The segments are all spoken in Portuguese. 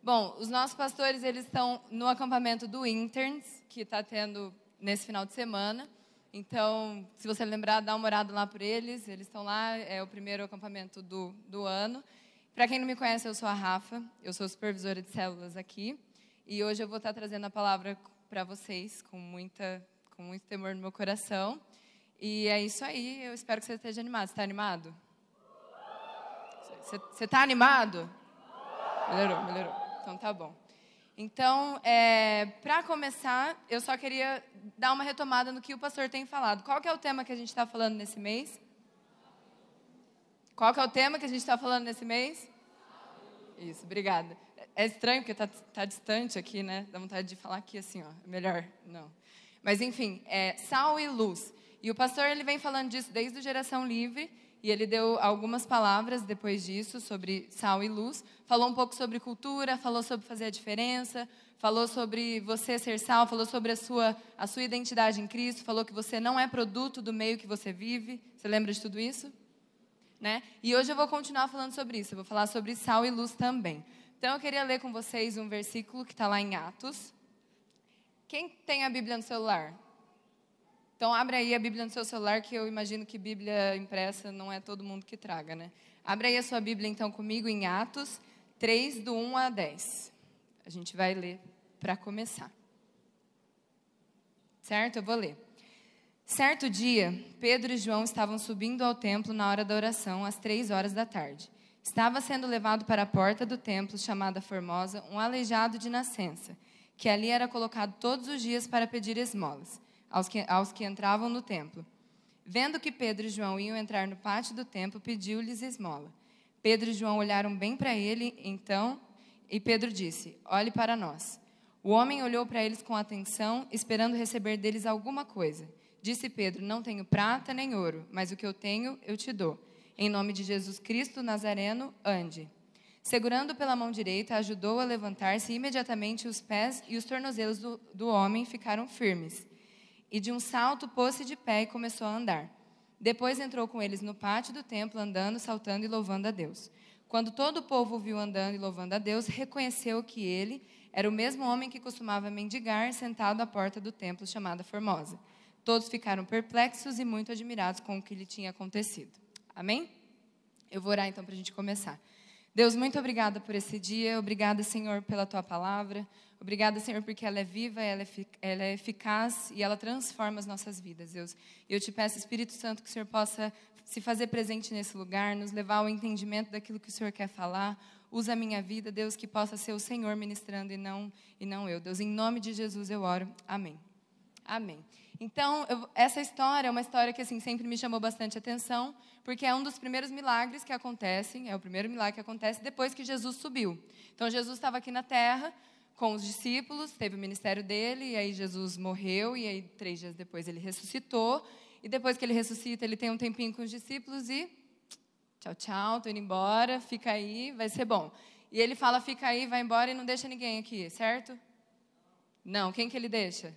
Bom, os nossos pastores, eles estão no acampamento do Interns, que está tendo nesse final de semana. Então, se você lembrar, dá uma olhada lá por eles. Eles estão lá, é o primeiro acampamento do ano. Para quem não me conhece, eu sou a Rafa, eu sou supervisora de células aqui. E hoje eu vou estar trazendo a palavra para vocês com muito temor no meu coração. E é isso aí, eu espero que você esteja animado. Você está animado? Você está animado? Melhorou. Então, tá bom. Então, para começar, eu só queria dar uma retomada no que o pastor tem falado. Qual que é o tema que a gente está falando nesse mês? Qual que é o tema que a gente está falando nesse mês? Isso, obrigada. É estranho porque tá distante aqui, né? Dá vontade de falar aqui assim, ó. Melhor, não. Mas, enfim, sal e luz. E o pastor, ele vem falando disso desde o Geração Livre. E ele deu algumas palavras depois disso sobre sal e luz. Falou um pouco sobre cultura, falou sobre fazer a diferença, falou sobre você ser sal, falou sobre a sua identidade em Cristo, falou que você não é produto do meio que você vive. Você lembra de tudo isso? Né? E hoje eu vou continuar falando sobre isso. Eu vou falar sobre sal e luz também. Então eu queria ler com vocês um versículo que está lá em Atos. Quem tem a Bíblia no celular? Então, abre aí a Bíblia no seu celular, que eu imagino que Bíblia impressa não é todo mundo que traga, né? Abre aí a sua Bíblia, então, comigo em Atos 3, do 1 a 10. A gente vai ler para começar. Certo? Eu vou ler. Certo dia, Pedro e João estavam subindo ao templo na hora da oração, às 3 horas da tarde. Estava sendo levado para a porta do templo, chamada Formosa, um aleijado de nascença, que ali era colocado todos os dias para pedir esmolas aos que entravam no templo. Vendo que Pedro e João iam entrar no pátio do templo, pediu-lhes esmola. Pedro e João olharam bem para ele, então, e Pedro disse: olhe para nós. O homem olhou para eles com atenção, esperando receber deles alguma coisa. Disse Pedro: não tenho prata nem ouro, mas o que eu tenho, eu te dou. Em nome de Jesus Cristo Nazareno, ande. Segurando pela mão direita, ajudou a levantar-se, e imediatamente os pés e os tornozelos do homem ficaram firmes. E de um salto pôs-se de pé e começou a andar. Depois entrou com eles no pátio do templo, andando, saltando e louvando a Deus. Quando todo o povo o viu andando e louvando a Deus, reconheceu que ele era o mesmo homem que costumava mendigar, sentado à porta do templo, chamada Formosa. Todos ficaram perplexos e muito admirados com o que lhe tinha acontecido. Amém? Eu vou orar então para a gente começar. Deus, muito obrigada por esse dia. Obrigada, Senhor, pela Tua palavra. Obrigada, Senhor, porque ela é viva, ela é eficaz e ela transforma as nossas vidas, Deus. E eu te peço, Espírito Santo, que o Senhor possa se fazer presente nesse lugar, nos levar ao entendimento daquilo que o Senhor quer falar. Usa a minha vida, Deus, que possa ser o Senhor ministrando e não eu. Deus, em nome de Jesus eu oro. Amém. Amém. Então, essa história é uma história que assim, sempre me chamou bastante atenção, porque é um dos primeiros milagres que acontecem, é o primeiro milagre que acontece depois que Jesus subiu. Então, Jesus estava aqui na terra com os discípulos, teve o ministério dele, e aí Jesus morreu, e aí 3 dias depois ele ressuscitou, e depois que ele ressuscita, ele tem um tempinho com os discípulos e tchau, tchau, tô indo embora, fica aí, vai ser bom. E ele fala, fica aí, vai embora e não deixa ninguém aqui, certo? Não, quem que ele deixa?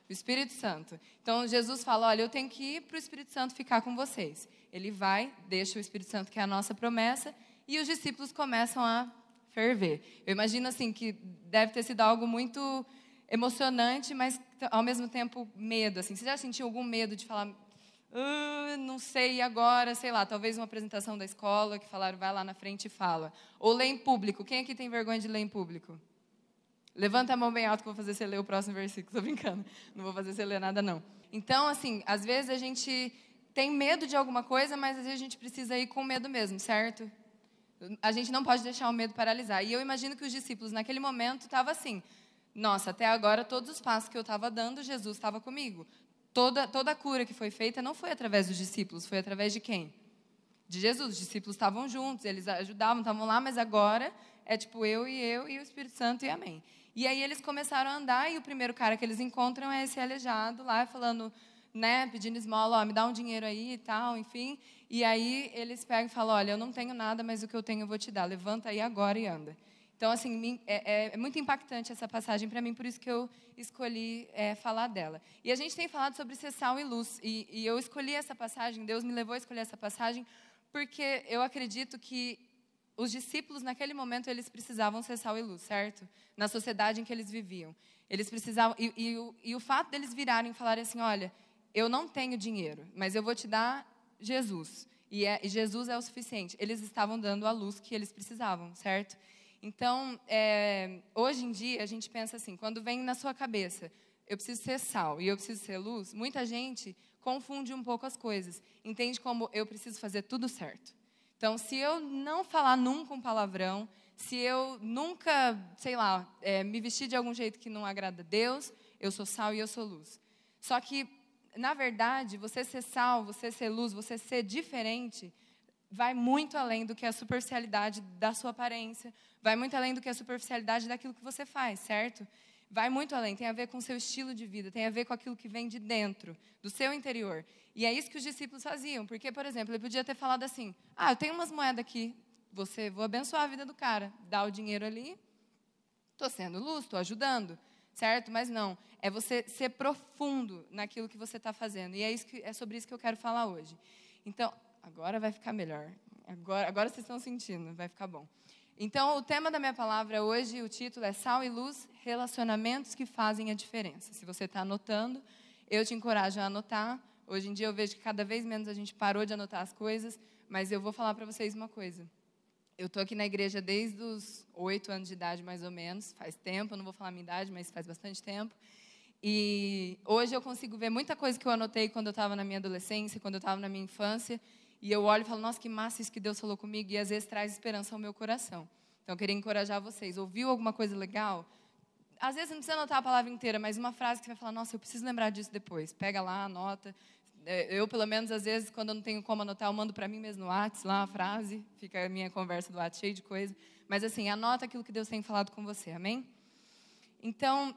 O Espírito Santo. Então, Jesus fala, olha, eu tenho que ir para o Espírito Santo ficar com vocês. Ele vai, deixa o Espírito Santo, que é a nossa promessa, e os discípulos começam a ferver. Eu imagino, assim, que deve ter sido algo muito emocionante, mas, ao mesmo tempo, medo, assim. Você já sentiu algum medo de falar, não sei agora, sei lá, talvez uma apresentação da escola, que falaram, vai lá na frente e fala. Ou ler em público. Quem aqui tem vergonha de ler em público? Levanta a mão bem alto que eu vou fazer você ler o próximo versículo. Estou brincando. Não vou fazer você ler nada, não. Então, assim, às vezes a gente tem medo de alguma coisa, mas às vezes a gente precisa ir com medo mesmo, certo? A gente não pode deixar o medo paralisar. E eu imagino que os discípulos, naquele momento, estavam assim, nossa, até agora, todos os passos que eu estava dando, Jesus estava comigo. Toda a cura que foi feita não foi através dos discípulos, foi através de quem? De Jesus. Os discípulos estavam juntos, eles ajudavam, estavam lá, mas agora é tipo eu e o Espírito Santo e amém. E aí eles começaram a andar e o primeiro cara que eles encontram é esse aleijado lá, falando, né, pedindo esmola, ó, me dá um dinheiro aí e tal, enfim. E aí eles pegam e falam, olha, eu não tenho nada, mas o que eu tenho eu vou te dar. Levanta aí agora e anda. Então, assim, é muito impactante essa passagem para mim, por isso que eu escolhi falar dela. E a gente tem falado sobre ser sal e luz. E eu escolhi essa passagem, Deus me levou a escolher essa passagem, porque eu acredito que os discípulos, naquele momento, eles precisavam ser sal e luz, certo? Na sociedade em que eles viviam. Eles precisavam, e o fato deles virarem e falarem assim, olha, eu não tenho dinheiro, mas eu vou te dar Jesus. E Jesus é o suficiente. Eles estavam dando a luz que eles precisavam, certo? Então, hoje em dia, a gente pensa assim, quando vem na sua cabeça, eu preciso ser sal e eu preciso ser luz, muita gente confunde um pouco as coisas. Entende como eu preciso fazer tudo certo. Então, se eu não falar nunca um palavrão, se eu nunca, sei lá, me vestir de algum jeito que não agrada a Deus, eu sou sal e eu sou luz. Só que, na verdade, você ser sal, você ser luz, você ser diferente, vai muito além do que a superficialidade da sua aparência, vai muito além do que a superficialidade daquilo que você faz, certo? Vai muito além, tem a ver com o seu estilo de vida, tem a ver com aquilo que vem de dentro, do seu interior. E é isso que os discípulos faziam, porque, por exemplo, ele podia ter falado assim, eu tenho umas moedas aqui, vou abençoar a vida do cara, dá o dinheiro ali, estou sendo luz, estou ajudando, certo? Mas não, é você ser profundo naquilo que você está fazendo, e é sobre isso que eu quero falar hoje. Então, agora vai ficar melhor, agora vocês estão sentindo, vai ficar bom. Então, o tema da minha palavra hoje, o título é Sal e Luz, relacionamentos que fazem a diferença. Se você está anotando, eu te encorajo a anotar. Hoje em dia eu vejo que cada vez menos a gente parou de anotar as coisas, mas eu vou falar para vocês uma coisa. Eu estou aqui na igreja desde os 8 anos de idade, mais ou menos, faz tempo, eu não vou falar a minha idade, mas faz bastante tempo. E hoje eu consigo ver muita coisa que eu anotei quando eu estava na minha adolescência, quando eu estava na minha infância, e eu olho e falo, nossa, que massa isso que Deus falou comigo, e às vezes traz esperança ao meu coração. Então, eu queria encorajar vocês. Ouviu alguma coisa legal? Às vezes não precisa anotar a palavra inteira, mas uma frase que você vai falar, nossa, eu preciso lembrar disso depois. Pega lá, anota. Eu, pelo menos, às vezes, quando eu não tenho como anotar, eu mando para mim mesmo no WhatsApp, lá a frase, fica a minha conversa do WhatsApp cheia de coisa. Mas, assim, anota aquilo que Deus tem falado com você, amém? Então,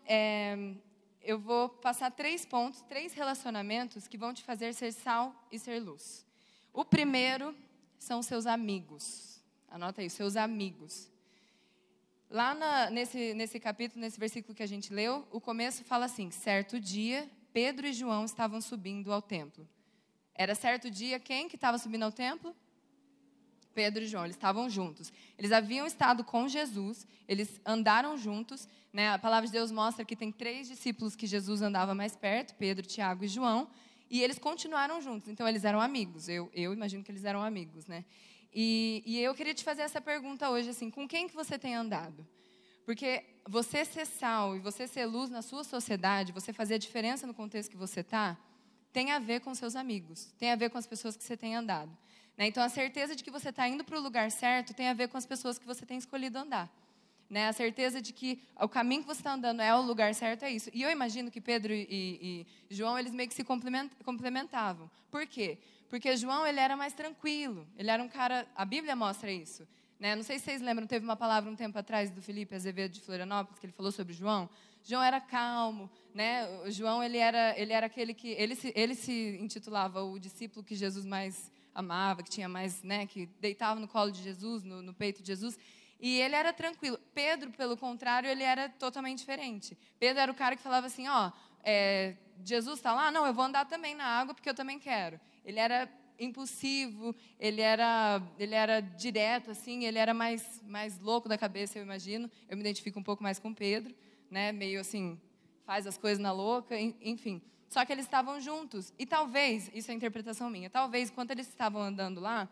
eu vou passar 3 pontos, 3 relacionamentos que vão te fazer ser sal e ser luz. O primeiro são seus amigos. Anota aí, seus amigos. Lá nesse capítulo, nesse versículo que a gente leu, o começo fala assim, certo dia, Pedro e João estavam subindo ao templo. Era certo dia, quem que estava subindo ao templo? Pedro e João, eles estavam juntos. Eles haviam estado com Jesus, eles andaram juntos, né? A palavra de Deus mostra que tem 3 discípulos que Jesus andava mais perto, Pedro, Tiago e João, e eles continuaram juntos, então eles eram amigos. Eu imagino que eles eram amigos, né? E eu queria te fazer essa pergunta hoje, assim, com quem que você tem andado? Porque você ser sal e você ser luz na sua sociedade, você fazer a diferença no contexto que você está, tem a ver com seus amigos, tem a ver com as pessoas que você tem andado. Né? Então, a certeza de que você está indo para o lugar certo tem a ver com as pessoas que você tem escolhido andar. Né? A certeza de que o caminho que você está andando é o lugar certo, é isso. E eu imagino que Pedro e João, eles meio que se complementavam. Por quê? Porque João, ele era mais tranquilo, ele era um cara, a Bíblia mostra isso. Né? Não sei se vocês lembram, teve uma palavra um tempo atrás do Felipe Azevedo de Florianópolis, que ele falou sobre João. João era calmo, né? O João, ele era aquele que, ele se intitulava o discípulo que Jesus mais amava, que tinha mais, né, que deitava no colo de Jesus, no peito de Jesus. E ele era tranquilo. Pedro, pelo contrário, ele era totalmente diferente. Pedro era o cara que falava assim, Jesus está lá? Não, eu vou andar também na água porque eu também quero. Ele era impulsivo, ele era direto, assim, ele era mais louco da cabeça, eu imagino. Eu me identifico um pouco mais com Pedro, né? Meio assim, faz as coisas na louca, enfim. Só que eles estavam juntos. E talvez, isso é a interpretação minha, talvez, enquanto eles estavam andando lá,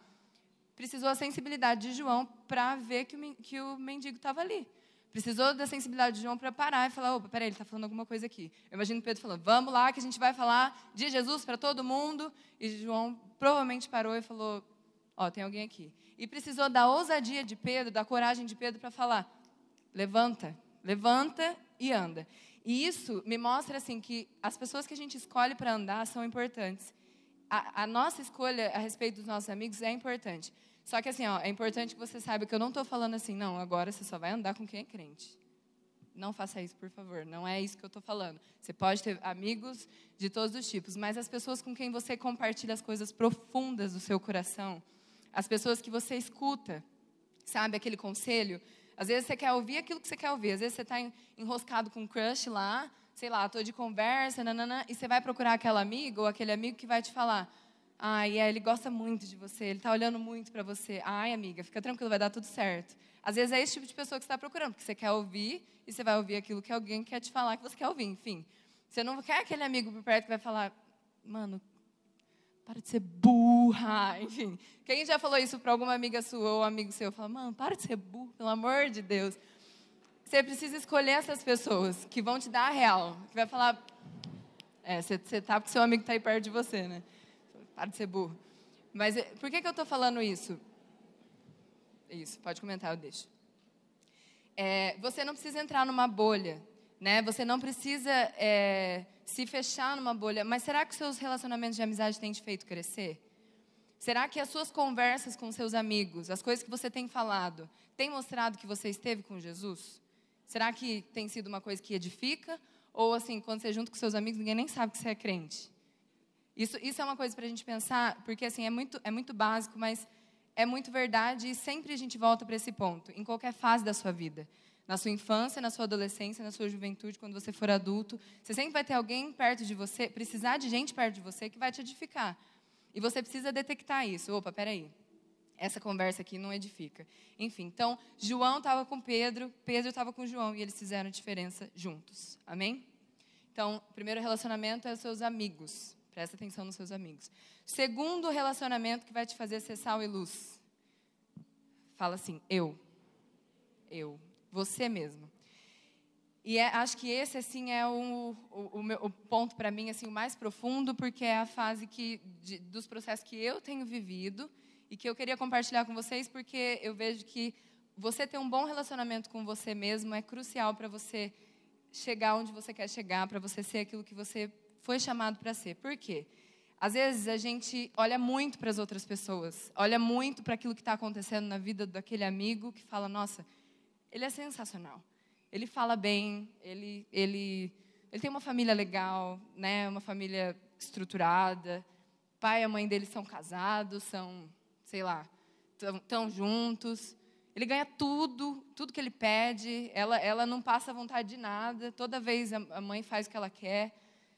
precisou a sensibilidade de João para ver que o mendigo estava ali. Precisou da sensibilidade de João para parar e falar, opa, peraí, ele está falando alguma coisa aqui. Eu imagino Pedro falando, vamos lá que a gente vai falar de Jesus para todo mundo. E João provavelmente parou e falou, tem alguém aqui. E precisou da ousadia de Pedro, da coragem de Pedro para falar, levanta e anda. E isso me mostra assim, que as pessoas que a gente escolhe para andar são importantes. A nossa escolha a respeito dos nossos amigos é importante. Só que assim, é importante que você saiba que eu não estou falando assim, não, agora você só vai andar com quem é crente. Não faça isso, por favor. Não é isso que eu estou falando. Você pode ter amigos de todos os tipos, mas as pessoas com quem você compartilha as coisas profundas do seu coração, as pessoas que você escuta, sabe, aquele conselho, às vezes você quer ouvir aquilo que você quer ouvir, às vezes você está enroscado com um crush lá, sei lá, estou de conversa, e você vai procurar aquela amiga ou aquele amigo que vai te falar, Ai, ele gosta muito de você, ele está olhando muito para você. Ai, amiga, fica tranquilo, vai dar tudo certo. Às vezes é esse tipo de pessoa que você está procurando, porque você quer ouvir e você vai ouvir aquilo que alguém quer te falar que você quer ouvir, enfim. Você não quer aquele amigo por perto que vai falar, mano, para de ser burra, enfim. Quem já falou isso para alguma amiga sua ou amigo seu? Fala, mano, para de ser burro, pelo amor de Deus. Você precisa escolher essas pessoas que vão te dar a real, que vai falar, você tá porque seu amigo está aí perto de você, né? Para de ser burro. Mas por que eu estou falando isso? Isso, pode comentar, eu deixo. Você não precisa entrar numa bolha, né? Você não precisa se fechar numa bolha. Mas será que os seus relacionamentos de amizade têm te feito crescer? Será que as suas conversas com seus amigos, as coisas que você tem falado, têm mostrado que você esteve com Jesus? Será que tem sido uma coisa que edifica? Ou assim, quando você é junto com seus amigos, ninguém nem sabe que você é crente? Isso é uma coisa para a gente pensar, porque assim, é muito básico, mas é muito verdade e sempre a gente volta para esse ponto, em qualquer fase da sua vida. Na sua infância, na sua adolescência, na sua juventude, quando você for adulto, você sempre vai ter alguém perto de você, precisar de gente perto de você que vai te edificar. E você precisa detectar isso. Opa, peraí, essa conversa aqui não edifica. Enfim, então, João estava com Pedro, Pedro estava com João, e eles fizeram diferença juntos. Amém? Então, o primeiro relacionamento é os seus amigos. Presta atenção nos seus amigos. Segundo relacionamento que vai te fazer ser sal e luz. Fala assim, eu, você mesmo. E acho que esse, assim, é o ponto, para mim, assim, o mais profundo, porque é a fase dos processos que eu tenho vivido e que eu queria compartilhar com vocês, porque eu vejo que você ter um bom relacionamento com você mesmo é crucial para você chegar onde você quer chegar, para você ser aquilo que você foi chamado para ser. Por quê? Às vezes a gente olha muito para as outras pessoas, olha muito para aquilo que está acontecendo na vida daquele amigo que fala, nossa, ele é sensacional, ele fala bem, ele tem uma família legal, né, uma família estruturada, o pai e a mãe dele são casados, são, sei lá, estão juntos, ele ganha tudo que ele pede, ela não passa vontade de nada, toda vez a mãe faz o que ela quer.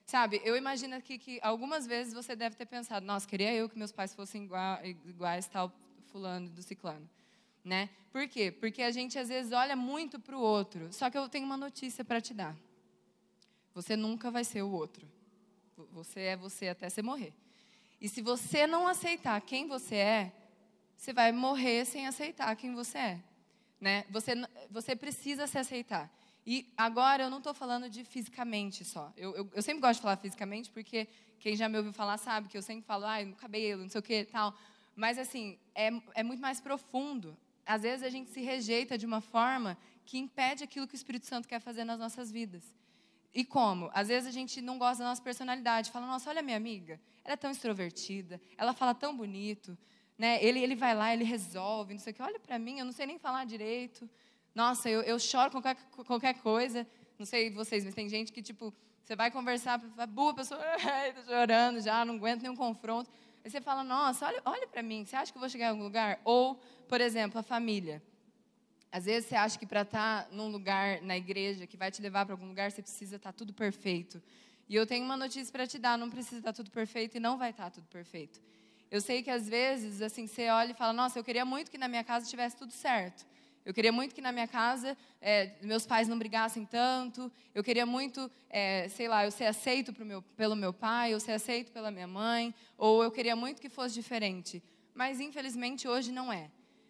Sabe, eu imagino aqui que algumas vezes você deve ter pensado, nossa, queria eu que meus pais fossem iguais tal fulano do ciclano, né? Por quê? Porque a gente às vezes olha muito para o outro, só que eu tenho uma notícia para te dar. Você nunca vai ser o outro. Você é você até você morrer. E se você não aceitar quem você vai morrer sem aceitar quem você é, né? Você precisa se aceitar. E agora eu não estou falando de fisicamente só. Eu sempre gosto de falar fisicamente, porque quem já me ouviu falar sabe que eu sempre falo, no cabelo, não sei o que, tal. Mas, assim, é muito mais profundo. Às vezes a gente se rejeita de uma forma que impede aquilo que o Espírito Santo quer fazer nas nossas vidas. E como? Às vezes a gente não gosta da nossa personalidade. Fala, nossa, olha a minha amiga, ela é tão extrovertida, ela fala tão bonito, né? Ele vai lá, ele resolve, não sei o que. Olha para mim, eu não sei nem falar direito. Nossa, eu choro com qualquer coisa. Não sei vocês, mas tem gente que, tipo, você vai conversar, a pessoa está chorando já, não aguenta nenhum confronto. Aí você fala, nossa, olha para mim, você acha que eu vou chegar em algum lugar? Ou, por exemplo, a família. Às vezes você acha que para estar num lugar na igreja que vai te levar para algum lugar, você precisa estar tudo perfeito. E eu tenho uma notícia para te dar, não precisa estar tudo perfeito e não vai estar tudo perfeito. Eu sei que às vezes, assim, você olha e fala, nossa, eu queria muito que na minha casa tivesse tudo certo. Eu queria muito que na minha casa meus pais não brigassem tanto. Eu queria muito, sei lá, eu ser aceito pelo meu pai, eu ser aceito pela minha mãe. Ou eu queria muito que fosse diferente. Mas, infelizmente, hoje não é.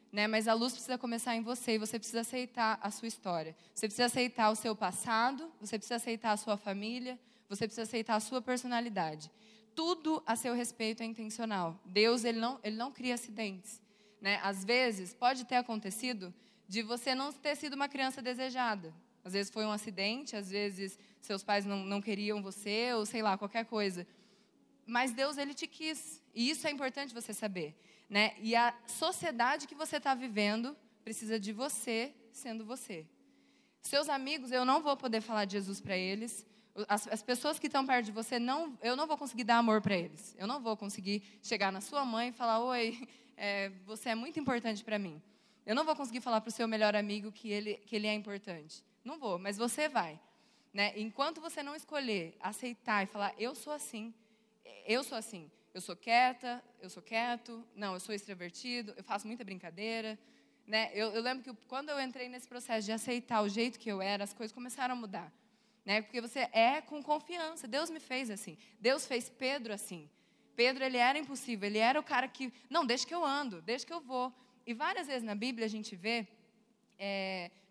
Né? Mas a luz precisa começar em você e você precisa aceitar a sua história. Você precisa aceitar o seu passado, você precisa aceitar a sua família, você precisa aceitar a sua personalidade. Tudo a seu respeito é intencional. Deus, ele não cria acidentes. Né? Às vezes, pode ter acontecido de você não ter sido uma criança desejada. Às vezes foi um acidente, às vezes seus pais não queriam você, ou sei lá, qualquer coisa. Mas Deus, ele te quis. E isso é importante você saber. Né? E a sociedade que você está vivendo precisa de você sendo você. Seus amigos, eu não vou poder falar de Jesus para eles. As pessoas que estão perto de você, eu não vou conseguir dar amor para eles. Eu não vou conseguir chegar na sua mãe e falar, oi, você é muito importante para mim. Eu não vou conseguir falar para o seu melhor amigo que ele é importante. Não vou, mas você vai. Né? Enquanto você não escolher aceitar e falar, eu sou assim, eu sou quieta, eu sou quieto, não, eu sou extrovertido, eu faço muita brincadeira, né? Eu lembro que quando eu entrei nesse processo de aceitar o jeito que eu era, as coisas começaram a mudar, né? Porque você é com confiança. Deus me fez assim. Deus fez Pedro assim. Pedro, ele era impossível, ele era o cara que, não, deixa que eu ando, deixa que eu vou. E várias vezes na Bíblia a gente vê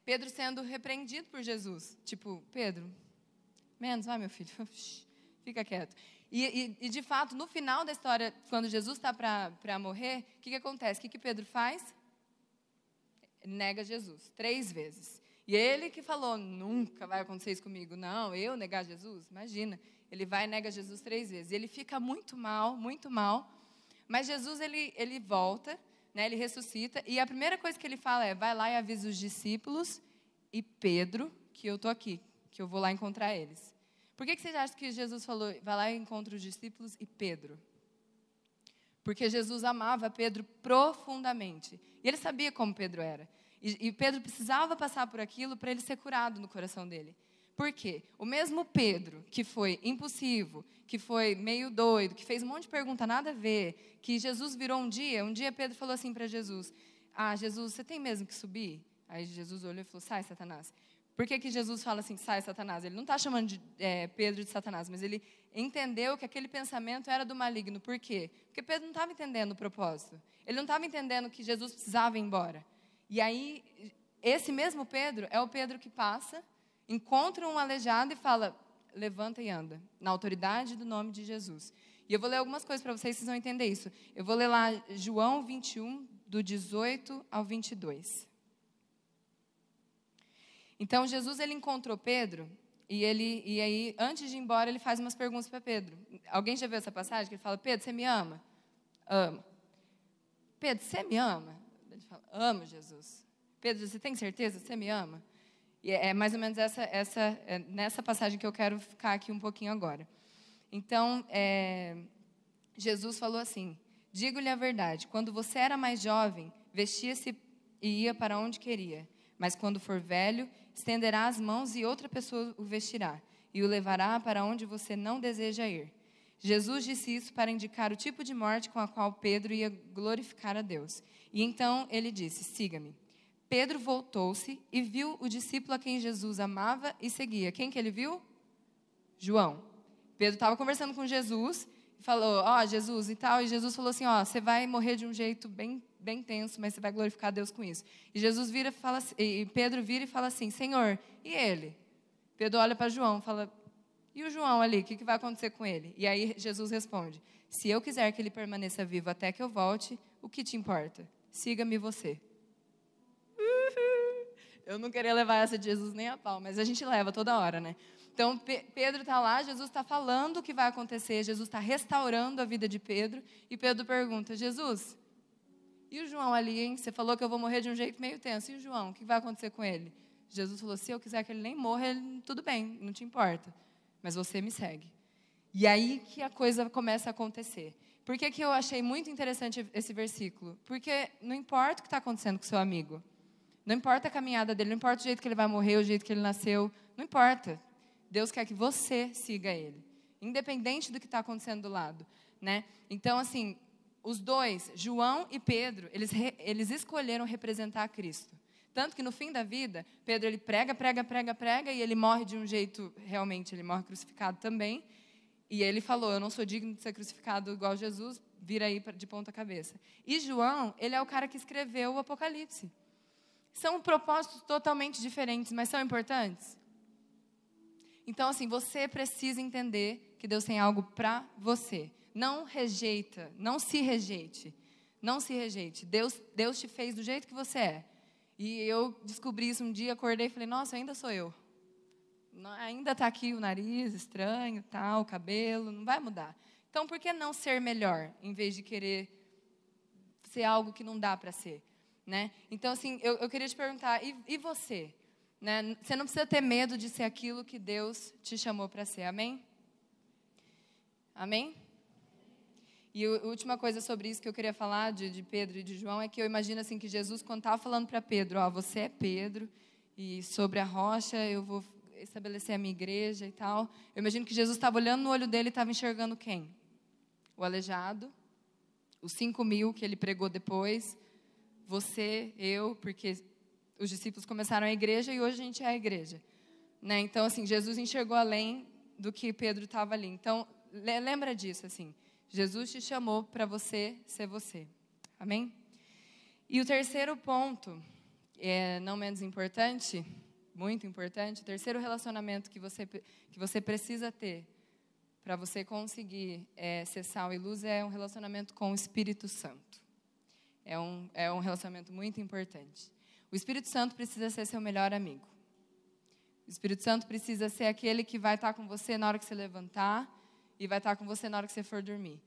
Pedro sendo repreendido por Jesus. Tipo, Pedro, menos, vai meu filho, fica quieto. E de fato, no final da história, quando Jesus está para morrer, o que acontece? O que Pedro faz? Ele nega Jesus 3 vezes. E ele que falou, nunca vai acontecer isso comigo. Não, eu negar Jesus? Imagina. Ele vai e nega Jesus 3 vezes. Ele fica muito mal, muito mal. Mas Jesus, ele volta, né, ele ressuscita. E a primeira coisa que ele fala é, vai lá e avisa os discípulos e Pedro, que eu estou aqui, que eu vou lá encontrar eles. Por que vocês acham que Jesus falou, vai lá e encontra os discípulos e Pedro? Porque Jesus amava Pedro profundamente. E ele sabia como Pedro era. E Pedro precisava passar por aquilo para ele ser curado no coração dele. Por quê? O mesmo Pedro, que foi impulsivo, que foi meio doido, que fez um monte de pergunta nada a ver, que Jesus virou um dia Pedro falou assim para Jesus, Jesus, você tem mesmo que subir? Aí Jesus olhou e falou, sai, Satanás. Por que Jesus fala assim, sai, Satanás? Ele não está chamando Pedro de Satanás, mas ele entendeu que aquele pensamento era do maligno. Por quê? Porque Pedro não estava entendendo o propósito. Ele não estava entendendo que Jesus precisava ir embora. E aí, esse mesmo Pedro é o Pedro que passa, encontra um aleijado e fala, levanta e anda, na autoridade do nome de Jesus. E eu vou ler algumas coisas para vocês vão entender isso. Eu vou ler lá João 21, do 18 ao 22. Então, Jesus, ele encontrou Pedro, e aí, antes de ir embora, ele faz umas perguntas para Pedro. Alguém já viu essa passagem? Que ele fala, Pedro, você me ama? Amo. Pedro, você me ama? Ele fala, amo, Jesus. Pedro, você tem certeza? Você me ama? E é mais ou menos nessa passagem que eu quero ficar aqui um pouquinho agora. Então, Jesus falou assim, digo-lhe a verdade, quando você era mais jovem, vestia-se e ia para onde queria. Mas quando for velho, estenderá as mãos e outra pessoa o vestirá e o levará para onde você não deseja ir. Jesus disse isso para indicar o tipo de morte com a qual Pedro ia glorificar a Deus. E então ele disse, siga-me. Pedro voltou-se e viu o discípulo a quem Jesus amava e seguia. Quem que ele viu? João. Pedro estava conversando com Jesus e falou, Jesus e tal. E Jesus falou assim, você vai morrer de um jeito bem tenso, mas você vai glorificar a Deus com isso. E Jesus vira e Pedro vira e fala assim, Senhor, e ele? Pedro olha para João e fala, e o João ali, o que vai acontecer com ele? E aí Jesus responde, se eu quiser que ele permaneça vivo até que eu volte, o que te importa? Siga-me você. Eu não queria levar essa de Jesus nem a pau, mas a gente leva toda hora, né? Então, Pedro está lá, Jesus está falando o que vai acontecer, Jesus está restaurando a vida de Pedro, e Pedro pergunta, Jesus, e o João ali, hein? Você falou que eu vou morrer de um jeito meio tenso, e o João, o que vai acontecer com ele? Jesus falou, se eu quiser que ele nem morra, tudo bem, não te importa, mas você me segue. E aí que a coisa começa a acontecer. Por que eu achei muito interessante esse versículo? Porque não importa o que está acontecendo com o seu amigo, não importa a caminhada dele, não importa o jeito que ele vai morrer, o jeito que ele nasceu, não importa. Deus quer que você siga ele, independente do que está acontecendo do lado, né? Então, assim, os dois, João e Pedro, eles escolheram representar a Cristo. Tanto que no fim da vida, Pedro ele prega, e ele morre de um jeito, realmente, ele morre crucificado também. E ele falou, eu não sou digno de ser crucificado igual Jesus, vira aí de ponta cabeça. E João, ele é o cara que escreveu o Apocalipse. São propósitos totalmente diferentes, mas são importantes. Então, assim, você precisa entender que Deus tem algo para você. Não rejeita, não se rejeite. Não se rejeite. Deus te fez do jeito que você é. E eu descobri isso um dia, acordei e falei, nossa, ainda sou eu. Ainda está aqui o nariz estranho, tal, o cabelo, não vai mudar. Então, por que não ser melhor, em vez de querer ser algo que não dá para ser? Né? Então, assim, eu queria te perguntar, e você? Né? Você não precisa ter medo de ser aquilo que Deus te chamou para ser, amém? Amém? E a última coisa sobre isso que eu queria falar de Pedro e de João é que eu imagino assim, que Jesus, quando estava falando para Pedro, você é Pedro, e sobre a rocha eu vou estabelecer a minha igreja e tal. Eu imagino que Jesus estava olhando no olho dele e estava enxergando quem? o aleijado, os 5.000 que ele pregou depois, você, eu, porque os discípulos começaram a igreja e hoje a gente é a igreja. Né? Então, assim, Jesus enxergou além do que Pedro estava ali. Então, lembra disso, assim. Jesus te chamou para você ser você. Amém? E o terceiro ponto, não menos importante, muito importante, o terceiro relacionamento que você precisa ter para você conseguir ser sal e luz é um relacionamento com o Espírito Santo. É um relacionamento muito importante. O Espírito Santo precisa ser seu melhor amigo. O Espírito Santo precisa ser aquele que vai estar com você na hora que você levantar e vai estar com você na hora que você for dormir.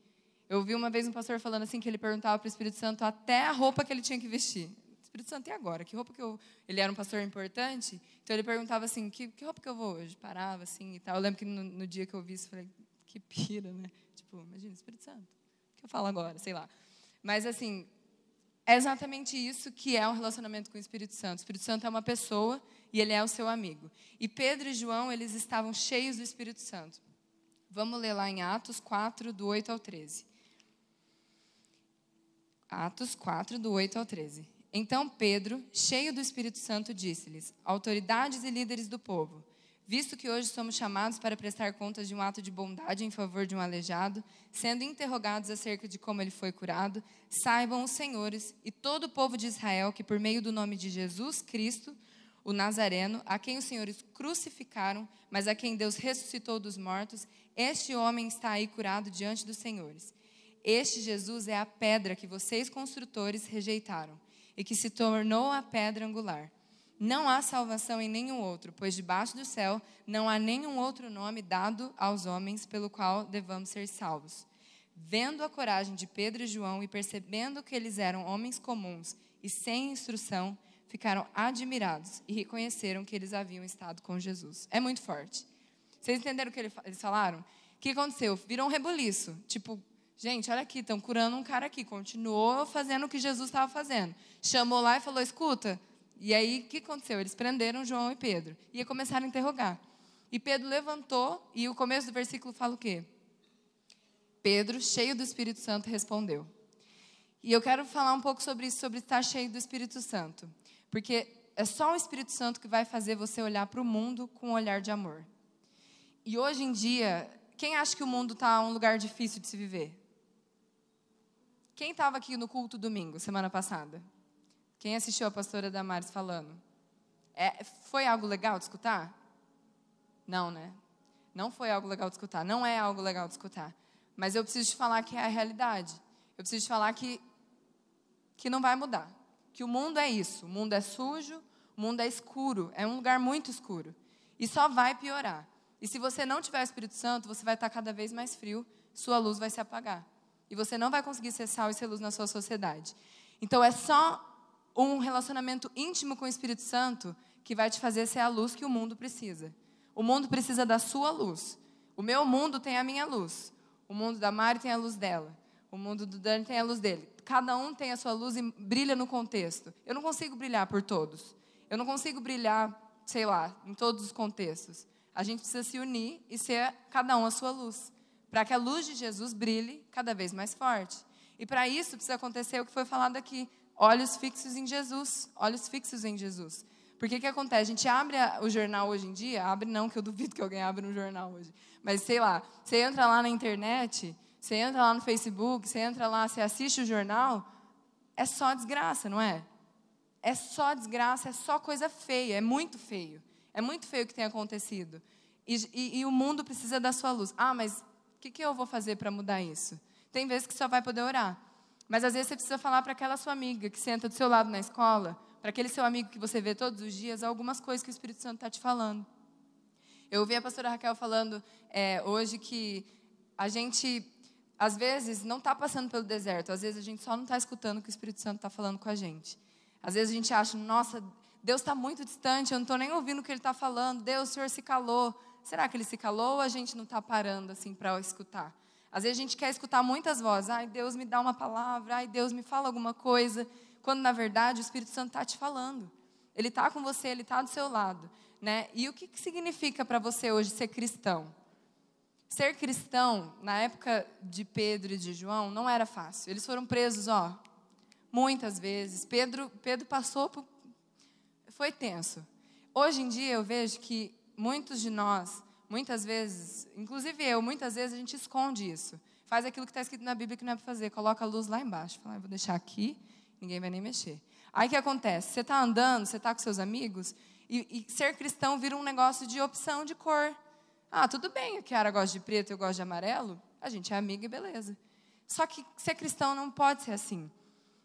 Eu ouvi uma vez um pastor falando assim que ele perguntava para o Espírito Santo até a roupa que ele tinha que vestir. Espírito Santo, e agora? Que roupa que eu... Ele era um pastor importante, então ele perguntava assim, que roupa que eu vou hoje? Parava assim e tal. Eu lembro que no dia que eu vi isso, eu falei, que pira, né? Tipo, imagina, Espírito Santo, o que eu falo agora? Sei lá. Mas assim, é exatamente isso que é um relacionamento com o Espírito Santo. O Espírito Santo é uma pessoa e ele é o seu amigo. E Pedro e João, eles estavam cheios do Espírito Santo. Vamos ler lá em Atos 4, do 8 ao 13. Atos 4, do 8 ao 13. Então Pedro, cheio do Espírito Santo, disse-lhes, autoridades e líderes do povo, visto que hoje somos chamados para prestar contas de um ato de bondade em favor de um aleijado, sendo interrogados acerca de como ele foi curado, saibam os senhores e todo o povo de Israel que por meio do nome de Jesus Cristo, o Nazareno, a quem os senhores crucificaram, mas a quem Deus ressuscitou dos mortos, este homem está aí curado diante dos senhores. Este Jesus é a pedra que vocês construtores rejeitaram e que se tornou a pedra angular. Não há salvação em nenhum outro, pois debaixo do céu não há nenhum outro nome dado aos homens pelo qual devamos ser salvos. Vendo a coragem de Pedro e João e percebendo que eles eram homens comuns e sem instrução, ficaram admirados e reconheceram que eles haviam estado com Jesus. É muito forte. Vocês entenderam o que eles falaram? O que aconteceu? Virou um rebuliço. Tipo, gente, olha aqui, estão curando um cara aqui. Continuou fazendo o que Jesus estava fazendo. Chamou lá e falou, escuta. E aí, o que aconteceu? Eles prenderam João e Pedro. E começaram a interrogar. E Pedro levantou, e o começo do versículo fala o quê? Pedro, cheio do Espírito Santo, respondeu. E eu quero falar um pouco sobre isso, sobre estar cheio do Espírito Santo. Porque é só o Espírito Santo que vai fazer você olhar para o mundo com um olhar de amor. E hoje em dia, quem acha que o mundo está um lugar difícil de se viver? Quem estava aqui no culto domingo, semana passada? Quem assistiu a pastora Damares falando? Foi algo legal de escutar? Não, né? Não foi algo legal de escutar. Não é algo legal de escutar. Mas eu preciso te falar que é a realidade. Eu preciso te falar que não vai mudar. Que o mundo é isso. O mundo é sujo, o mundo é escuro. É um lugar muito escuro. E só vai piorar. E se você não tiver o Espírito Santo, você vai estar cada vez mais frio, sua luz vai se apagar. E você não vai conseguir ser sal e ser luz na sua sociedade. Então é só um relacionamento íntimo com o Espírito Santo que vai te fazer ser a luz que o mundo precisa. O mundo precisa da sua luz. O meu mundo tem a minha luz. O mundo da Mari tem a luz dela. O mundo do Dani tem a luz dele. Cada um tem a sua luz e brilha no contexto. Eu não consigo brilhar por todos. Eu não consigo brilhar, sei lá, em todos os contextos. A gente precisa se unir e ser cada um a sua luz. Para que a luz de Jesus brilhe cada vez mais forte. E para isso precisa acontecer o que foi falado aqui. Olhos fixos em Jesus. Olhos fixos em Jesus. Porque o que acontece? A gente abre o jornal hoje em dia. Abre não, que eu duvido que alguém abra um jornal hoje. Mas sei lá, você entra lá na internet, você entra lá no Facebook, você entra lá, você assiste o jornal, é só desgraça, não é? É só desgraça, é só coisa feia, é muito feio. É muito feio o que tem acontecido. E o mundo precisa da sua luz. Ah, mas o que eu vou fazer para mudar isso? Tem vezes que só vai poder orar. Mas às vezes você precisa falar para aquela sua amiga que senta do seu lado na escola, para aquele seu amigo que você vê todos os dias, algumas coisas que o Espírito Santo está te falando. Eu ouvi a pastora Raquel falando hoje que a gente, às vezes, não está passando pelo deserto. Às vezes a gente só não está escutando o que o Espírito Santo está falando com a gente. Às vezes a gente acha, nossa, Deus está muito distante, eu não estou nem ouvindo o que Ele está falando. Deus, o Senhor se calou. Será que Ele se calou ou a gente não está parando assim para escutar? Às vezes a gente quer escutar muitas vozes. Ai, Deus me dá uma palavra. Ai, Deus me fala alguma coisa. Quando, na verdade, o Espírito Santo está te falando. Ele está com você, Ele está do seu lado. Né? E o que significa para você hoje ser cristão? Ser cristão, na época de Pedro e de João, não era fácil. Eles foram presos, muitas vezes. Pedro passou por... Foi tenso. Hoje em dia eu vejo que muitos de nós, muitas vezes, inclusive eu, muitas vezes a gente esconde isso. Faz aquilo que está escrito na Bíblia que não é para fazer. Coloca a luz lá embaixo. Fala, eu vou deixar aqui, ninguém vai nem mexer. Aí o que acontece? Você está andando, você está com seus amigos, e ser cristão vira um negócio de opção de cor. Tudo bem, a Kiara gosta de preto, eu gosto de amarelo, a gente é amiga e beleza. Só que ser cristão não pode ser assim.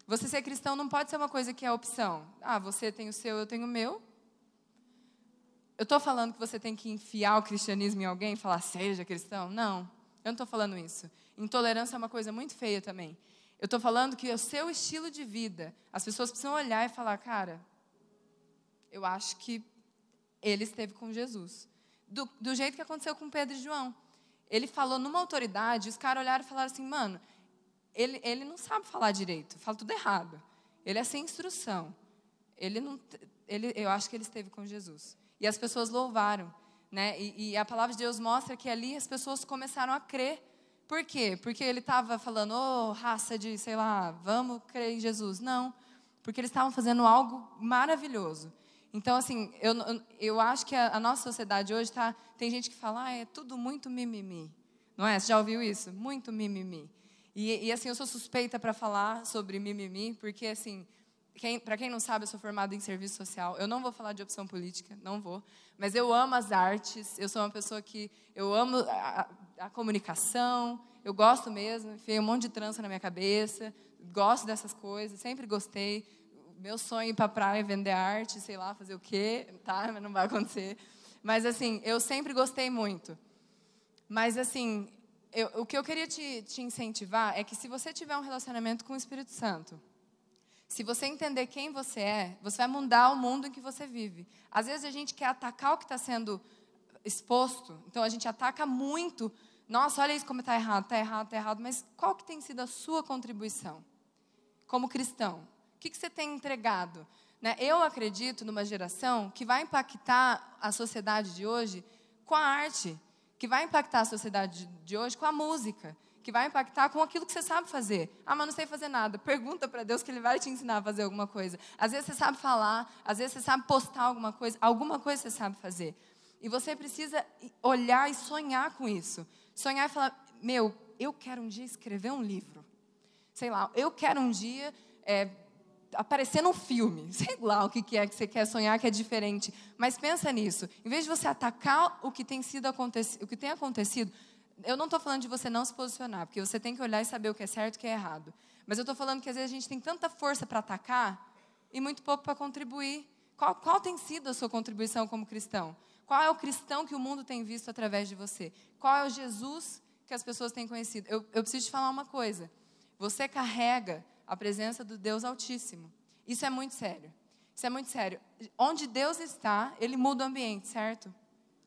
Você ser cristão não pode ser uma coisa que é opção. Você tem o seu, eu tenho o meu. Eu estou falando que você tem que enfiar o cristianismo em alguém e falar, seja cristão? Não, eu não estou falando isso. Intolerância é uma coisa muito feia também. Eu estou falando que o seu estilo de vida, as pessoas precisam olhar e falar, cara, eu acho que ele esteve com Jesus. Do jeito que aconteceu com Pedro e João. Ele falou numa autoridade, os caras olharam e falaram assim, mano, ele não sabe falar direito, fala tudo errado. Ele é sem instrução. Eu acho que ele esteve com Jesus. E as pessoas louvaram, né? E a palavra de Deus mostra que ali as pessoas começaram a crer. Por quê? Porque ele estava falando, raça de, sei lá, vamos crer em Jesus. Não, porque eles estavam fazendo algo maravilhoso. Então, assim, eu acho que a nossa sociedade hoje tem gente que fala, é tudo muito mimimi. Não é? Você já ouviu isso? Muito mimimi. E assim, eu sou suspeita para falar sobre mimimi, porque, assim, para quem não sabe, eu sou formada em serviço social. Eu não vou falar de opção política, não vou. Mas eu amo as artes, eu sou uma pessoa que... Eu amo a comunicação, eu gosto mesmo, enfiei um monte de trança na minha cabeça, gosto dessas coisas, sempre gostei. Meu sonho é ir para a praia vender arte, sei lá, fazer o quê, tá? Mas não vai acontecer. Mas, assim, eu sempre gostei muito. Mas, assim, o que eu queria te incentivar é que se você tiver um relacionamento com o Espírito Santo, se você entender quem você é, você vai mudar o mundo em que você vive. Às vezes a gente quer atacar o que está sendo exposto, então a gente ataca muito. Nossa, olha isso como está errado, mas qual que tem sido a sua contribuição como cristão? O que você tem entregado? Né? Eu acredito numa geração que vai impactar a sociedade de hoje com a arte, que vai impactar a sociedade de hoje com a música, que vai impactar com aquilo que você sabe fazer. Mas não sei fazer nada. Pergunta para Deus que Ele vai te ensinar a fazer alguma coisa. Às vezes você sabe falar, às vezes você sabe postar alguma coisa você sabe fazer. E você precisa olhar e sonhar com isso. Sonhar e falar, eu quero um dia escrever um livro. Sei lá, eu quero um dia... aparecer num filme, sei lá o que é que você quer sonhar que é diferente, mas pensa nisso, em vez de você atacar o que tem acontecido, eu não estou falando de você não se posicionar, porque você tem que olhar e saber o que é certo e o que é errado, mas eu estou falando que às vezes a gente tem tanta força para atacar e muito pouco para contribuir. Qual tem sido a sua contribuição como cristão? Qual é o cristão que o mundo tem visto através de você? Qual é o Jesus que as pessoas têm conhecido? Eu preciso te falar uma coisa, você carrega a presença do Deus Altíssimo. Isso é muito sério. Isso é muito sério. Onde Deus está, Ele muda o ambiente, certo?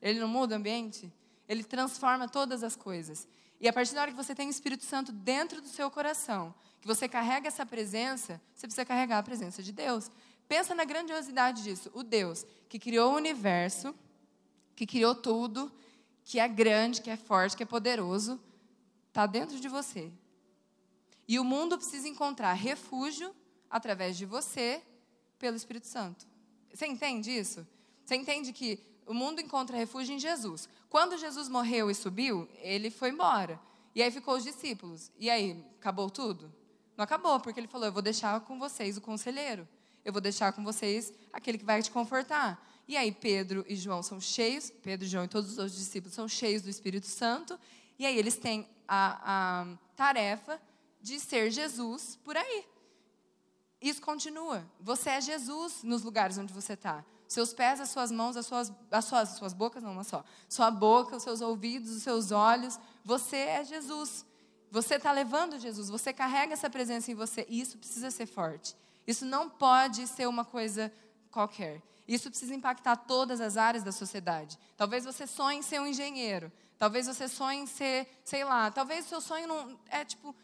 Ele não muda o ambiente? Ele transforma todas as coisas. E a partir da hora que você tem o Espírito Santo dentro do seu coração, que você carrega essa presença, você precisa carregar a presença de Deus. Pensa na grandiosidade disso. O Deus que criou o universo, que criou tudo, que é grande, que é forte, que é poderoso, está dentro de você. E o mundo precisa encontrar refúgio através de você, pelo Espírito Santo. Você entende isso? Você entende que o mundo encontra refúgio em Jesus. Quando Jesus morreu e subiu, Ele foi embora. E aí ficou os discípulos. E aí, acabou tudo? Não acabou, porque Ele falou, eu vou deixar com vocês o conselheiro. Eu vou deixar com vocês aquele que vai te confortar. E aí Pedro e João são cheios, Pedro, João e todos os outros discípulos são cheios do Espírito Santo. E aí eles têm a tarefa de ser Jesus por aí. Isso continua. Você é Jesus nos lugares onde você está. Seus pés, as suas mãos, as suas bocas, não uma só. Sua boca, os seus ouvidos, os seus olhos. Você é Jesus. Você está levando Jesus. Você carrega essa presença em você. E isso precisa ser forte. Isso não pode ser uma coisa qualquer. Isso precisa impactar todas as áreas da sociedade. Talvez você sonhe em ser um engenheiro. Talvez você sonhe em ser, sei lá. Talvez o seu sonho não é tipo...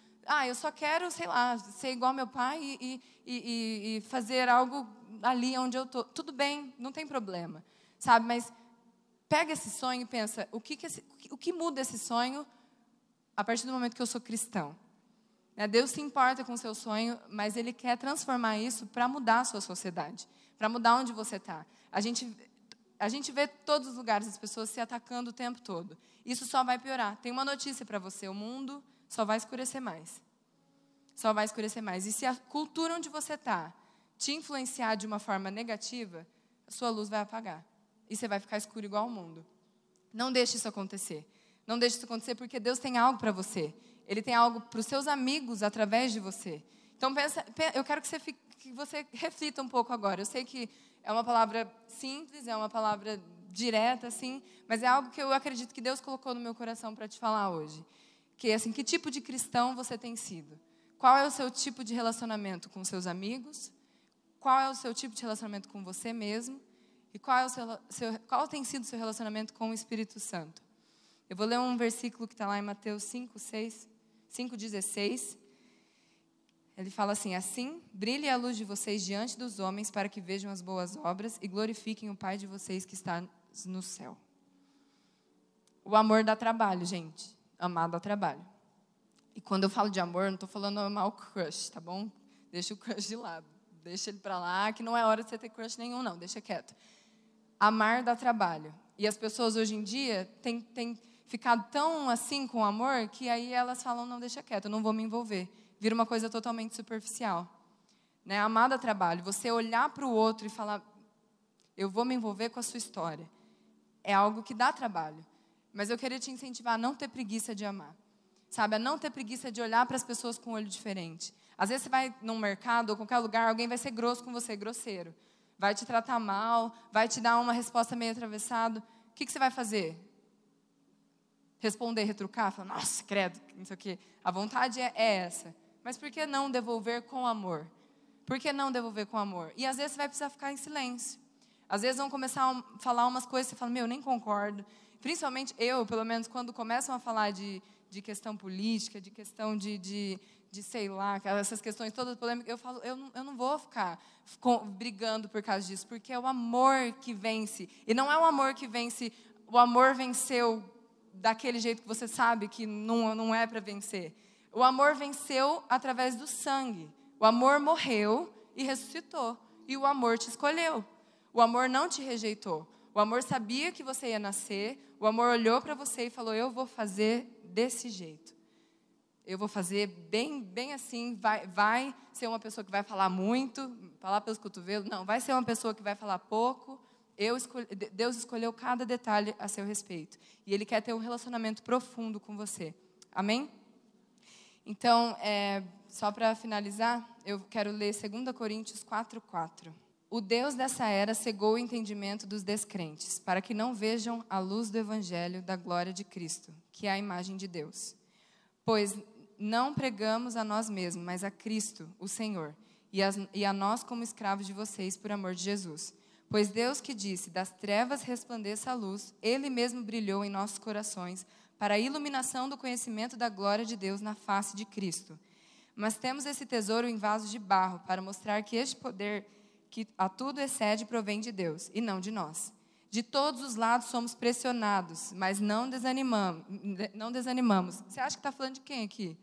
eu só quero, sei lá, ser igual meu pai e fazer algo ali onde eu estou. Tudo bem, não tem problema, sabe? Mas pega esse sonho e pensa, o que muda esse sonho a partir do momento que eu sou cristão? Deus se importa com o seu sonho, mas Ele quer transformar isso para mudar a sua sociedade, para mudar onde você está. A gente vê todos os lugares as pessoas se atacando o tempo todo. Isso só vai piorar. Tem uma notícia para você, o mundo só vai escurecer mais. Só vai escurecer mais. E se a cultura onde você está te influenciar de uma forma negativa, a sua luz vai apagar. E você vai ficar escuro igual ao mundo. Não deixe isso acontecer. Não deixe isso acontecer porque Deus tem algo para você. Ele tem algo para os seus amigos através de você. Então, eu quero que você reflita um pouco agora. Eu sei que é uma palavra simples, é uma palavra direta, assim, mas é algo que eu acredito que Deus colocou no meu coração para te falar hoje. Que assim, que tipo de cristão você tem sido? Qual é o seu tipo de relacionamento com seus amigos? Qual é o seu tipo de relacionamento com você mesmo? E qual tem sido o seu relacionamento com o Espírito Santo? Eu vou ler um versículo que está lá em Mateus 5:16. Ele fala assim: assim, brilhe a luz de vocês diante dos homens para que vejam as boas obras e glorifiquem o Pai de vocês que está no céu. O amor dá trabalho, gente. Amar dá trabalho. E quando eu falo de amor, não estou falando amar o crush, tá bom? Deixa o crush de lado. Deixa ele para lá, que não é hora de você ter crush nenhum, não. Deixa quieto. Amar dá trabalho. E as pessoas hoje em dia têm ficado tão assim com o amor que aí elas falam, não, deixa quieto, eu não vou me envolver. Vira uma coisa totalmente superficial. Amar dá trabalho. Você olhar para o outro e falar, eu vou me envolver com a sua história. É algo que dá trabalho. Mas eu queria te incentivar a não ter preguiça de amar. Sabe, a não ter preguiça de olhar para as pessoas com um olho diferente. Às vezes você vai num mercado ou qualquer lugar, alguém vai ser grosso com você, grosseiro. Vai te tratar mal, vai te dar uma resposta meio atravessada. O que você vai fazer? Responder, retrucar? Falar, nossa, credo, não sei o quê. A vontade é essa. Mas por que não devolver com amor? Por que não devolver com amor? E às vezes você vai precisar ficar em silêncio. Às vezes vão começar a falar umas coisas, você fala, eu nem concordo. Principalmente eu, pelo menos, quando começam a falar de questão política, de questão de sei lá, essas questões todas polêmicas, eu falo, eu não vou ficar brigando por causa disso, porque é o amor que vence. E não é o amor que vence, o amor venceu daquele jeito que você sabe que não é para vencer. O amor venceu através do sangue. O amor morreu e ressuscitou. E o amor te escolheu. O amor não te rejeitou. O amor sabia que você ia nascer. O amor olhou para você e falou, eu vou fazer desse jeito. Eu vou fazer bem assim. Vai ser uma pessoa que vai falar muito, falar pelos cotovelos. Não, vai ser uma pessoa que vai falar pouco. Deus escolheu cada detalhe a seu respeito. E Ele quer ter um relacionamento profundo com você. Amém? Então, só para finalizar, eu quero ler 2 Coríntios 4:4. O Deus dessa era cegou o entendimento dos descrentes, para que não vejam a luz do Evangelho da glória de Cristo, que é a imagem de Deus. Pois não pregamos a nós mesmos, mas a Cristo, o Senhor, e a nós como escravos de vocês, por amor de Jesus. Pois Deus que disse, das trevas resplandeça a luz, Ele mesmo brilhou em nossos corações, para a iluminação do conhecimento da glória de Deus na face de Cristo. Mas temos esse tesouro em vasos de barro, para mostrar que este poder que a tudo excede provém de Deus, e não de nós. De todos os lados somos pressionados, mas não desanimamos. Você acha que está falando de quem aqui?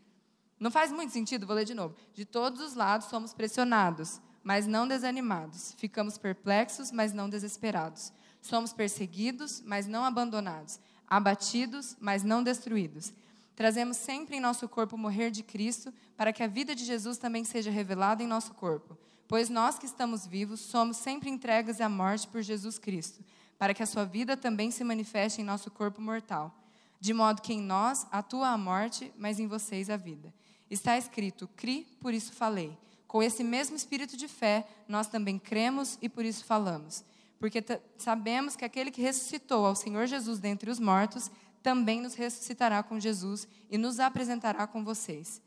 Não faz muito sentido, vou ler de novo. De todos os lados somos pressionados, mas não desanimados. Ficamos perplexos, mas não desesperados. Somos perseguidos, mas não abandonados. Abatidos, mas não destruídos. Trazemos sempre em nosso corpo o morrer de Cristo, para que a vida de Jesus também seja revelada em nosso corpo. Pois nós que estamos vivos, somos sempre entregues à morte por Jesus Cristo, para que a sua vida também se manifeste em nosso corpo mortal. De modo que em nós atua a morte, mas em vocês a vida. Está escrito, cri, por isso falei. Com esse mesmo espírito de fé, nós também cremos e por isso falamos. Porque sabemos que aquele que ressuscitou ao Senhor Jesus dentre os mortos, também nos ressuscitará com Jesus e nos apresentará com vocês.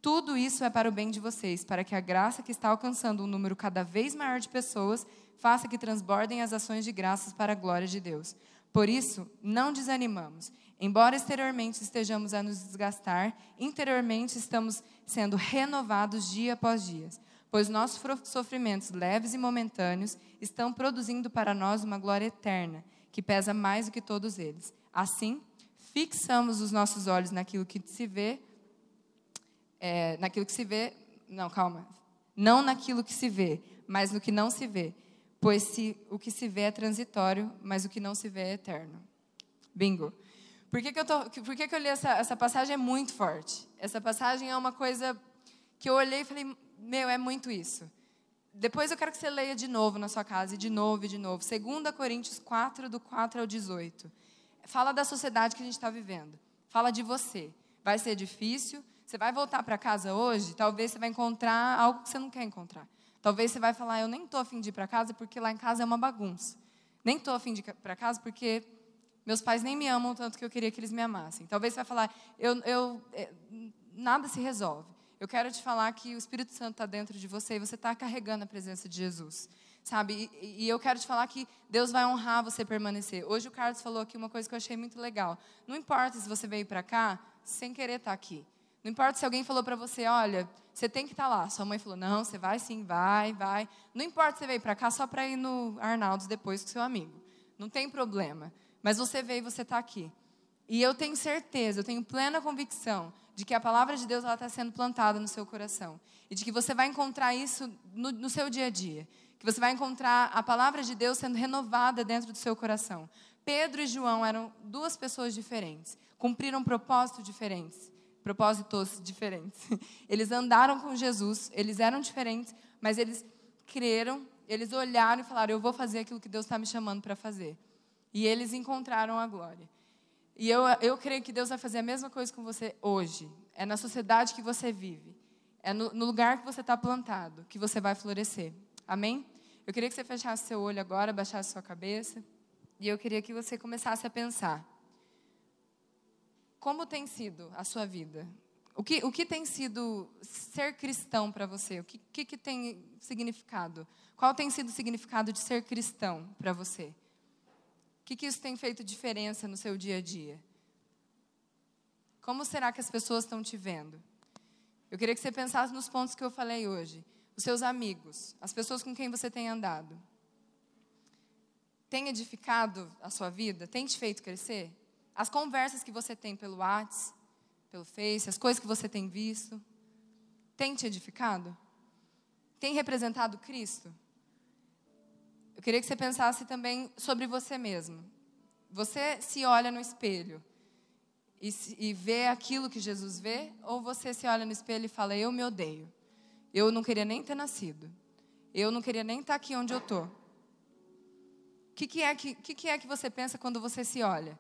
Tudo isso é para o bem de vocês, para que a graça que está alcançando um número cada vez maior de pessoas, faça que transbordem as ações de graças para a glória de Deus. Por isso, não desanimamos. Embora exteriormente estejamos a nos desgastar, interiormente estamos sendo renovados dia após dia. Pois nossos sofrimentos leves e momentâneos estão produzindo para nós uma glória eterna, que pesa mais do que todos eles. Assim, fixamos os nossos olhos naquilo que se vê, não naquilo que se vê, mas no que não se vê. Pois o que se vê é transitório, mas o que não se vê é eterno. Bingo. Por que eu li essa passagem? É muito forte. Essa passagem é uma coisa que eu olhei e falei, é muito isso. Depois eu quero que você leia de novo na sua casa, e de novo, e de novo. 2 Coríntios 4, do 4 ao 18. Fala da sociedade que a gente está vivendo. Fala de você. Vai ser difícil. Você vai voltar para casa hoje, talvez você vai encontrar algo que você não quer encontrar. Talvez você vai falar, eu nem estou a fim de ir para casa porque lá em casa é uma bagunça. Nem estou a fim de ir para casa porque meus pais nem me amam tanto que eu queria que eles me amassem. Talvez você vai falar, nada se resolve. Eu quero te falar que o Espírito Santo está dentro de você e você está carregando a presença de Jesus. Sabe? E eu quero te falar que Deus vai honrar você permanecer. Hoje o Carlos falou aqui uma coisa que eu achei muito legal. Não importa se você veio para cá sem querer estar aqui. Não importa se alguém falou para você, olha, você tem que estar lá. Sua mãe falou, não, você vai sim, vai. Não importa se você veio para cá só para ir no Arnaldos depois com seu amigo. Não tem problema. Mas você veio e você está aqui. E eu tenho certeza, eu tenho plena convicção de que a palavra de Deus está sendo plantada no seu coração. E de que você vai encontrar isso no seu dia a dia. Que você vai encontrar a palavra de Deus sendo renovada dentro do seu coração. Pedro e João eram duas pessoas diferentes. Cumpriram propósitos diferentes. Eles andaram com Jesus, eles eram diferentes, mas eles creram, eles olharam e falaram, eu vou fazer aquilo que Deus está me chamando para fazer. E eles encontraram a glória. E eu creio que Deus vai fazer a mesma coisa com você hoje. É na sociedade que você vive. É no lugar que você está plantado que você vai florescer. Amém? Eu queria que você fechasse seu olho agora, baixasse sua cabeça. E eu queria que você começasse a pensar. Como tem sido a sua vida? O que tem sido ser cristão para você? O que tem significado? Qual tem sido o significado de ser cristão para você? O que isso tem feito diferença no seu dia a dia? Como será que as pessoas estão te vendo? Eu queria que você pensasse nos pontos que eu falei hoje. Os seus amigos, as pessoas com quem você tem andado. Tem edificado a sua vida? Tem te feito crescer? As conversas que você tem pelo WhatsApp, pelo Face, as coisas que você tem visto, tem te edificado? Tem representado Cristo? Eu queria que você pensasse também sobre você mesmo. Você se olha no espelho e vê aquilo que Jesus vê? Ou você se olha no espelho e fala, eu me odeio. Eu não queria nem ter nascido. Eu não queria nem estar aqui onde eu estou. O que é que você pensa quando você se olha?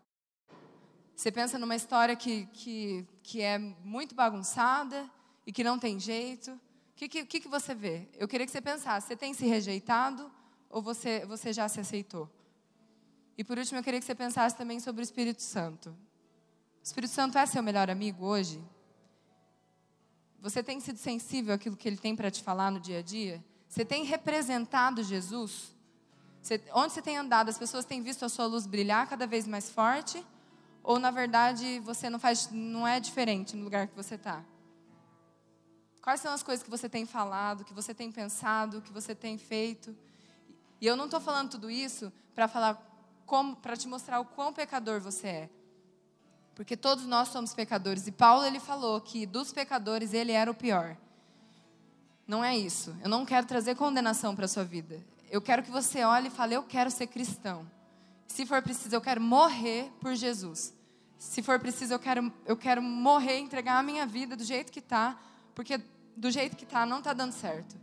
Você pensa numa história que é muito bagunçada e que não tem jeito? O que você vê? Eu queria que você pensasse, você tem se rejeitado ou você já se aceitou? E por último, eu queria que você pensasse também sobre o Espírito Santo. O Espírito Santo é seu melhor amigo hoje? Você tem sido sensível àquilo que Ele tem para te falar no dia a dia? Você tem representado Jesus? Onde você tem andado, as pessoas têm visto a sua luz brilhar cada vez mais forte? Ou, na verdade, você não é diferente no lugar que você está? Quais são as coisas que você tem falado, que você tem pensado, que você tem feito? E eu não estou falando tudo isso para te mostrar o quão pecador você é. Porque todos nós somos pecadores. E Paulo, ele falou que dos pecadores, ele era o pior. Não é isso. Eu não quero trazer condenação para a sua vida. Eu quero que você olhe e fale, eu quero ser cristão. Se for preciso, eu quero morrer por Jesus. Se for preciso, eu quero morrer, entregar a minha vida do jeito que está, porque do jeito que está não está dando certo.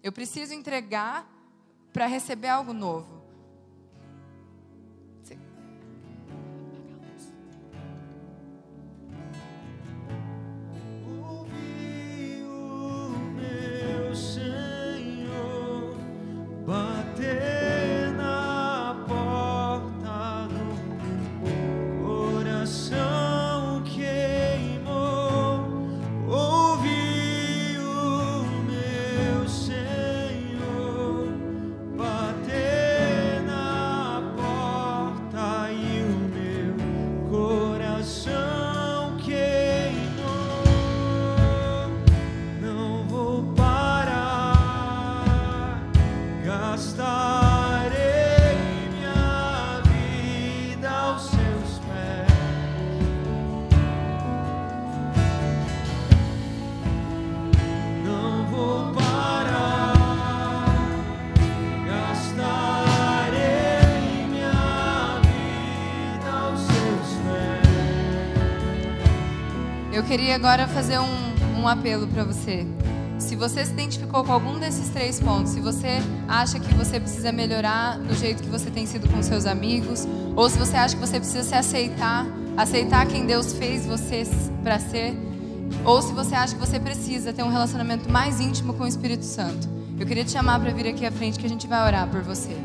Eu preciso entregar para receber algo novo. Ouvi o meu Senhor bater na porta do coração queimou. Ouvi o meu Senhor bater Eu queria agora fazer um apelo para você. Se você se identificou com algum desses 3 pontos, se você acha que você precisa melhorar no jeito que você tem sido com seus amigos, ou se você acha que você precisa se aceitar quem Deus fez você para ser, ou se você acha que você precisa ter um relacionamento mais íntimo com o Espírito Santo, eu queria te chamar para vir aqui à frente que a gente vai orar por você.